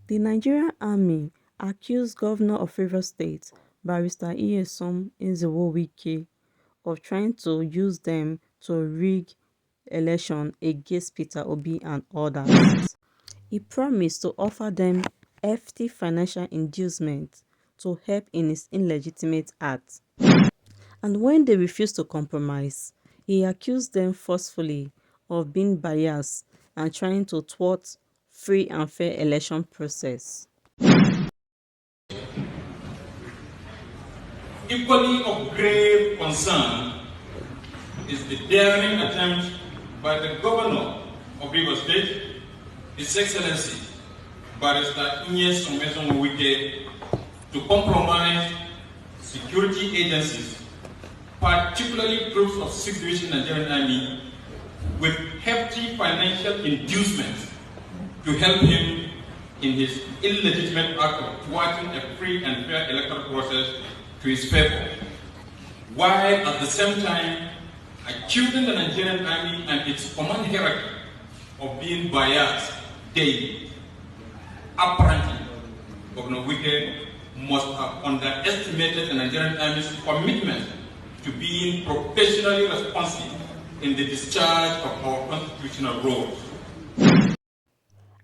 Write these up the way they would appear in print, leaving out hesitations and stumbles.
The Nigerian army accused Governor of Rivers State, Barrister Nyesom Nzewo-Wike, of trying to use them to rig election against Peter Obi and others. He promised to offer them hefty financial inducement to help in his illegitimate act. And when they refused to compromise, he accused them forcefully of being biased and trying to thwart free and fair election process. Equally of grave concern is the daring attempt by the governor of Rivers State, His Excellency Barrister Nyesom Nzewo-Wike, to compromise security agencies, particularly groups of 6th Division Nigerian Army, with hefty financial inducements to help him in his illegitimate act of thwarting a free and fair electoral process to his favor, while at the same time accusing the Nigerian Army and its command hierarchy of being biased daily. Apparently, Governor Wike must have underestimated the Nigerian Army's commitment to being professionally responsive in the discharge of our constitutional roles.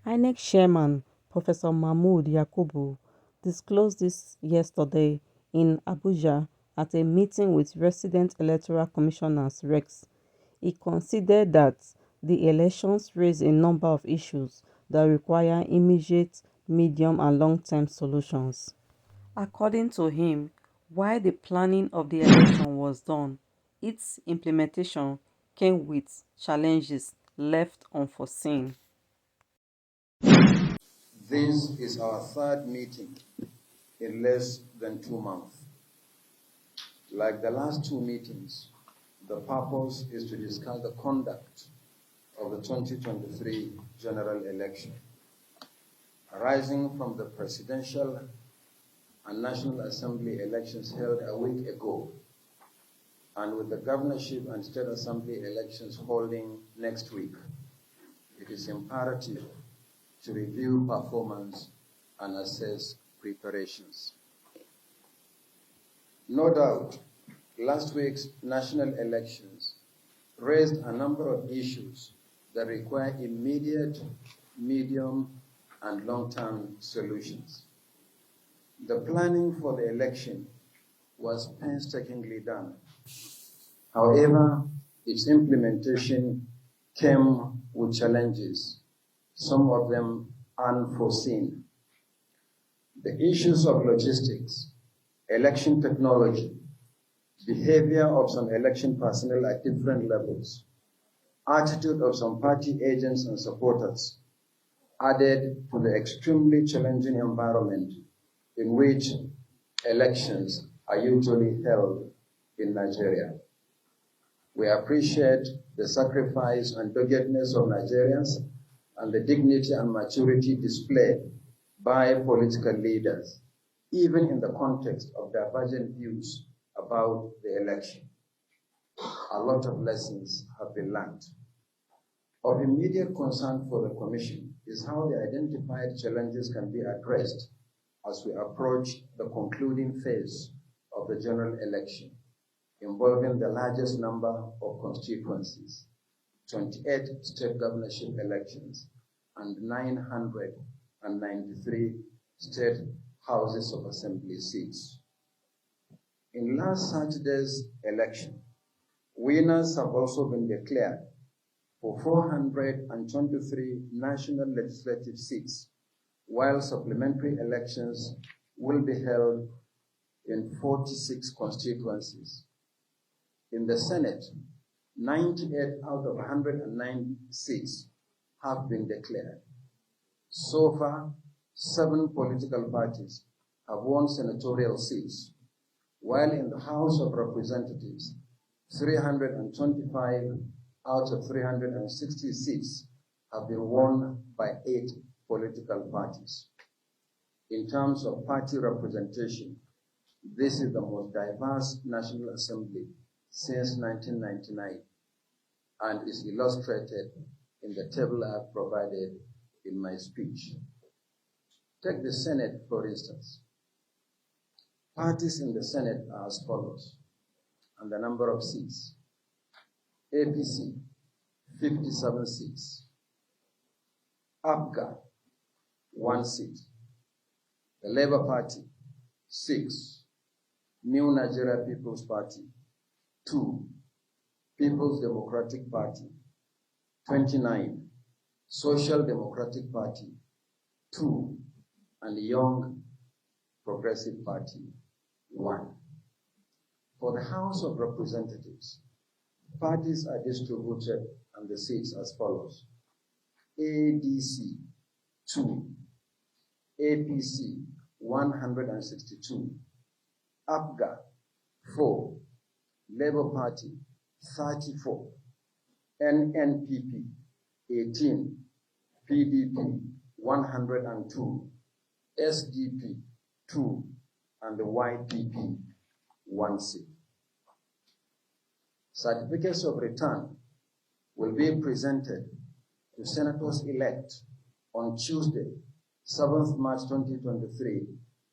Inec chairman Professor Mahmood Yakubu disclosed this yesterday in Abuja at a meeting with resident electoral commissioners (RECs). He considered that the elections raise a number of issues that require immediate, medium and long-term solutions. According to him, while the planning of the election was done, its implementation came with challenges left unforeseen. This is our third meeting in less than 2 months. Like the last two meetings, the purpose is to discuss the conduct of the 2023 general election, arising from the presidential and National Assembly elections held a week ago, and with the governorship and state assembly elections holding next week. It is imperative to review performance and assess preparations. No doubt, last week's national elections raised a number of issues that require immediate, medium, and long-term solutions. The planning for the election was painstakingly done. However, its implementation came with challenges, some of them unforeseen. The issues of logistics, election technology, behavior of some election personnel at different levels, attitude of some party agents and supporters added to the extremely challenging environment in which elections are usually held in Nigeria. We appreciate the sacrifice and doggedness of Nigerians and the dignity and maturity displayed by political leaders, even in the context of divergent views about the election. A lot of lessons have been learned. Of immediate concern for the Commission is how the identified challenges can be addressed as we approach the concluding phase of the general election, involving the largest number of constituencies, 28 state governorship elections, and 993 state houses of assembly seats. In last Saturday's election, winners have also been declared for 423 national legislative seats, while supplementary elections will be held in 46 constituencies. In the Senate, 98 out of 109 seats have been declared. So far, 7 political parties have won senatorial seats, while in the House of Representatives, 325 out of 360 seats have been won by 8 political parties. In terms of party representation, this is the most diverse National Assembly since 1999 and is illustrated in the table I have provided in my speech. Take the Senate, for instance. Parties in the Senate are as follows, and the number of seats. APC, 57 seats. APGA, 1 seat. The Labour Party, 6. New Nigeria People's Party, 2. People's Democratic Party, 29. Social Democratic Party, 2. And Young Progressive Party, 1. For the House of Representatives, parties are distributed and the seats as follows. ADC, 2. APC, 162. APGA, 4. Labour Party, 34. NNPP, 18. PDP, 102. SDP, 2. And the YPP, 1 seat. Certificates of return will be presented to senators-elect on Tuesday, 7th March 2023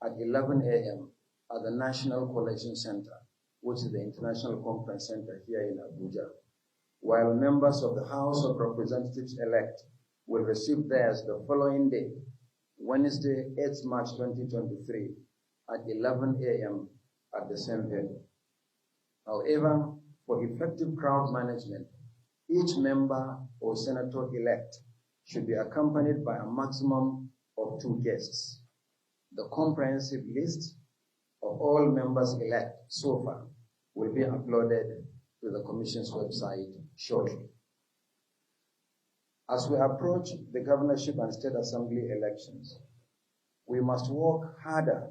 at 11 a.m. at the National Collection Center, which is the International Conference Center here in Abuja, while members of the House of Representatives-elect will receive theirs the following day, Wednesday, 8th March 2023 at 11 a.m. at the same venue. However, for effective crowd management, each member or senator-elect should be accompanied by a maximum of 2 guests. The comprehensive list of all members-elect so far will be uploaded to the Commission's website shortly. As we approach the governorship and state assembly elections, we must work harder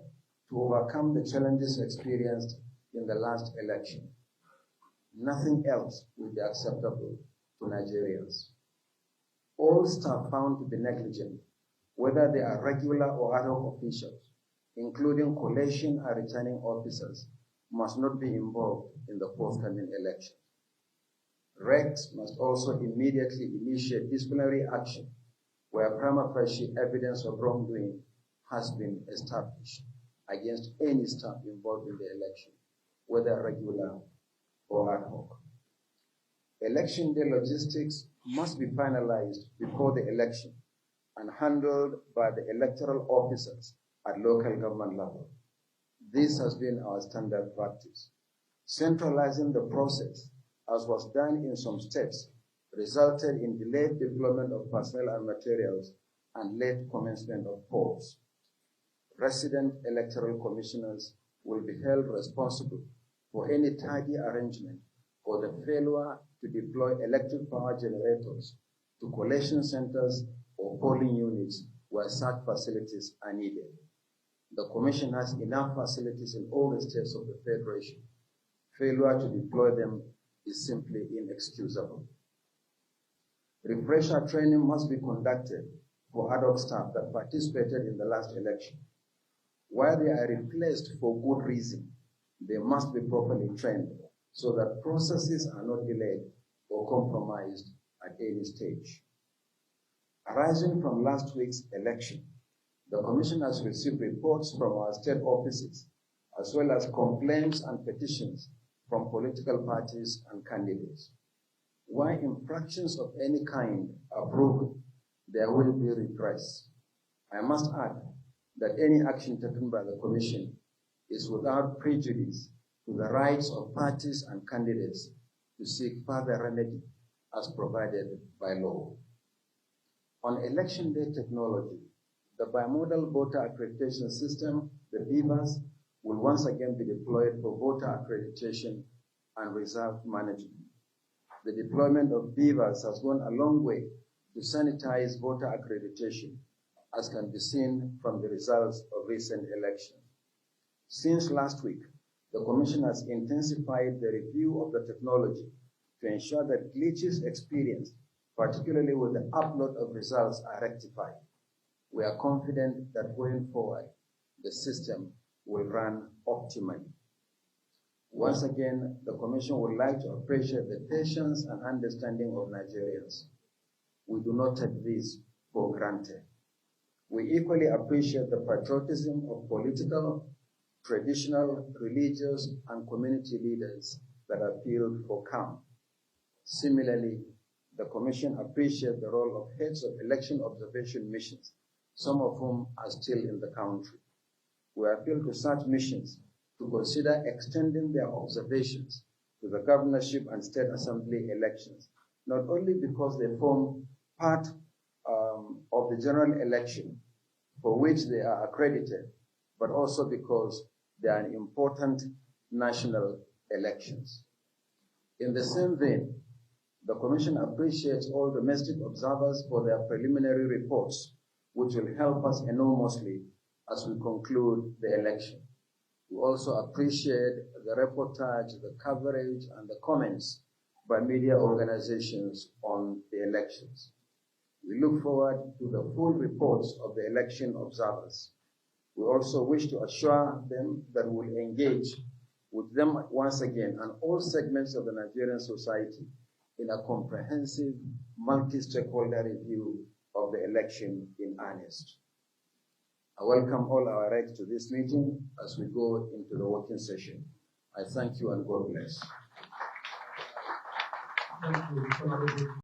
to overcome the challenges experienced in the last election. Nothing else will be acceptable to Nigerians. All staff found to be negligent, whether they are regular or ad hoc officials, including collation and returning officers, must not be involved in the forthcoming election. RECs must also immediately initiate disciplinary action where prima facie evidence of wrongdoing has been established against any staff involved in the election, whether regular or ad hoc. Election day logistics must be finalized before the election and handled by the electoral officers at local government level. This has been our standard practice. Centralizing the process, as was done in some states, resulted in delayed deployment of personnel and materials and late commencement of polls. Resident electoral commissioners will be held responsible for any tardy arrangement or the failure to deploy electric power generators to collation centers or polling units where such facilities are needed. The Commission has enough facilities in all the states of the Federation. Failure to deploy them is simply inexcusable. Refresher training must be conducted for ad hoc staff that participated in the last election. While they are replaced for good reason, they must be properly trained so that processes are not delayed or compromised at any stage. Arising from last week's election, the Commission has received reports from our state offices, as well as complaints and petitions from political parties and candidates. Where infractions of any kind are proven, there will be redress. I must add that any action taken by the Commission is without prejudice to the rights of parties and candidates to seek further remedy as provided by law. On election day technology, the bimodal voter accreditation system, the BVAS, will once again be deployed for voter accreditation and reserve management. The deployment of BVAS has gone a long way to sanitize voter accreditation, as can be seen from the results of recent elections. Since last week, the Commission has intensified the review of the technology to ensure that glitches experienced, particularly with the upload of results, are rectified. We are confident that going forward, the system will run optimally. Once again, the Commission would like to appreciate the patience and understanding of Nigerians. We do not take this for granted. We equally appreciate the patriotism of political, traditional, religious, and community leaders that appealed for calm. Similarly, the Commission appreciates the role of heads of election observation missions, some of whom are still in the country. We appeal to such missions to consider extending their observations to the governorship and state assembly elections, not only because they form part of the general election for which they are accredited, but also because they are important national elections. In the same vein, the Commission appreciates all domestic observers for their preliminary reports, which will help us enormously as we conclude the election. We also appreciate the reportage, the coverage, and the comments by media organizations on the elections. We look forward to the full reports of the election observers. We also wish to assure them that we will engage with them once again and all segments of the Nigerian society in a comprehensive, multi-stakeholder review of the election in earnest. I welcome all our reps to this meeting as we go into the working session. I thank you and God bless. Thank you.